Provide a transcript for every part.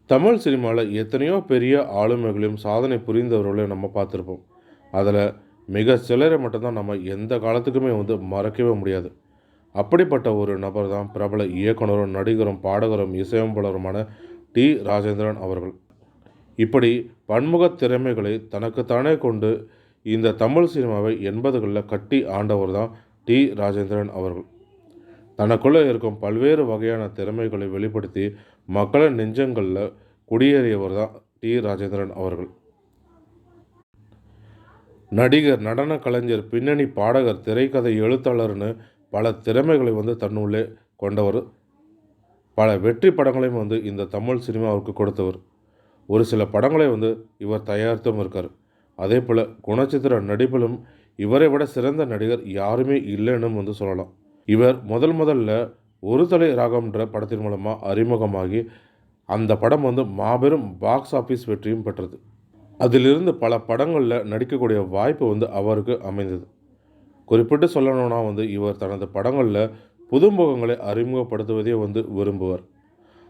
தமிழ் சினிமாவில் எத்தனையோ பெரிய ஆளுமைகளையும் சாதனை புரிந்தவர்களையும் நம்ம பார்த்துருப்போம். அதில் மிக சிலரை மட்டும்தான் நம்ம எந்த காலத்துக்குமே மறக்கவே முடியாது. அப்படிப்பட்ட ஒரு நபர் தான் பிரபல இயக்குனரும், நடிகரும், பாடகரும், இசையமைப்பாளருமான டி. ராஜேந்திரன் அவர்கள். இப்படி பன்முகத் திறமைகளை தனக்குத்தானே கொண்டு இந்த தமிழ் சினிமாவை 80களில் கட்டி ஆண்டவர் தான் டி. ராஜேந்திரன் அவர்கள். தனக்குள்ளே இருக்கும் பல்வேறு வகையான திறமைகளை வெளிப்படுத்தி மக்களின் நெஞ்சங்களில் குடியேறியவர் தான் டி. ராஜேந்திரன் அவர்கள். நடிகர், நடன கலைஞர், பின்னணி பாடகர், திரைக்கதை எழுத்தாளர்னு பல திறமைகளை தன்னுள்ளே கொண்டவர். பல வெற்றி படங்களையும் இந்த தமிழ் சினிமாவுக்கு கொடுத்தவர். ஒரு சில படங்களை இவர் தயாரித்தும் இருக்கார். அதே போல் குணச்சித்திர நடிப்பிலும் இவரை விட சிறந்த நடிகர் யாருமே இல்லைன்னு சொல்லலாம். இவர் முதல்ல ஒரு தலை ராகம்ன்ற படத்தின் மூலமாக அறிமுகமாகி அந்த படம் மாபெரும் பாக்ஸ் ஆஃபீஸ் வெற்றியும் பெற்றது. அதிலிருந்து பல படங்களில் நடிக்கக்கூடிய வாய்ப்பு அவருக்கு அமைந்தது. குறிப்பிட்டு சொல்லணும்னா இவர் தனது படங்களில் புதுமுகங்களை அறிமுகப்படுத்துவதே விரும்புவார்.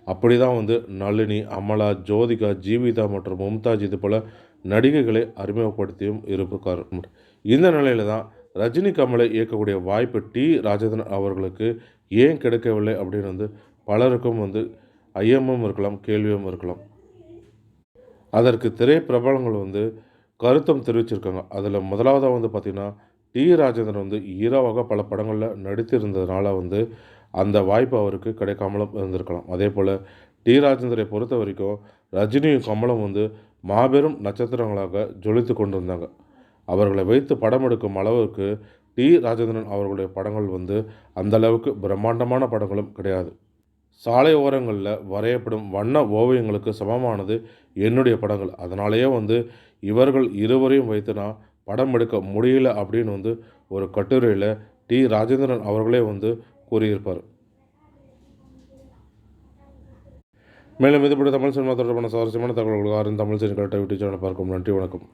அப்படி தான் நளினி, அமலா, ஜோதிகா, ஜீவிதா மற்றும் மும்தாஜ் இது போல் நடிகைகளை அறிமுகப்படுத்தியும் இருக்கார். இந்த நிலையில் தான் ரஜினி, கமலை இயக்கக்கூடிய வாய்ப்பு டி. ராஜேந்திரன் அவர்களுக்கு ஏன் கிடைக்கவில்லை அப்படின்னு பலருக்கும் ஐயமும் இருக்கலாம், கேள்வியும் இருக்கலாம். அதற்கு திரைப்பிரபலங்கள் கருத்தும் தெரிவிச்சிருக்காங்க. அதில் முதலாவதாக பார்த்திங்கன்னா, டி. ராஜேந்திரன் ஹீரோவாக பல படங்களில் நடித்திருந்ததுனால அந்த வாய்ப்பு அவருக்கு கிடைக்காமலும் இருந்திருக்கலாம். அதே போல் டி. ராஜேந்திரை பொறுத்த வரைக்கும் ரஜினியும் கமலும் மாபெரும் நட்சத்திரங்களாக ஜொலித்து கொண்டிருந்தாங்க. அவர்களை வைத்து படம் எடுக்கும் அளவுக்கு டி. ராஜேந்திரன் அவர்களுடைய படங்கள் அந்தளவுக்கு பிரம்மாண்டமான படங்களும் கிடையாது. சாலை ஓரங்களில் வரையப்படும் வண்ண ஓவியங்களுக்கு சமமானது என்னுடைய படங்கள். அதனாலேயே இவர்கள் இருவரையும் வைத்து நான் படம் எடுக்க முடியல அப்படின்னு ஒரு கட்டுரையில் டி. ராஜேந்திரன் அவர்களே கூறியிருப்பார். மேலும் இதுபடி தமிழ் சினிமா தொடர்பான சுவாரஸ்யமான தகவல்களுக்கு தமிழ் சினிமா யூடியூப் சேனலை பார்க்கும். நன்றி, வணக்கம்.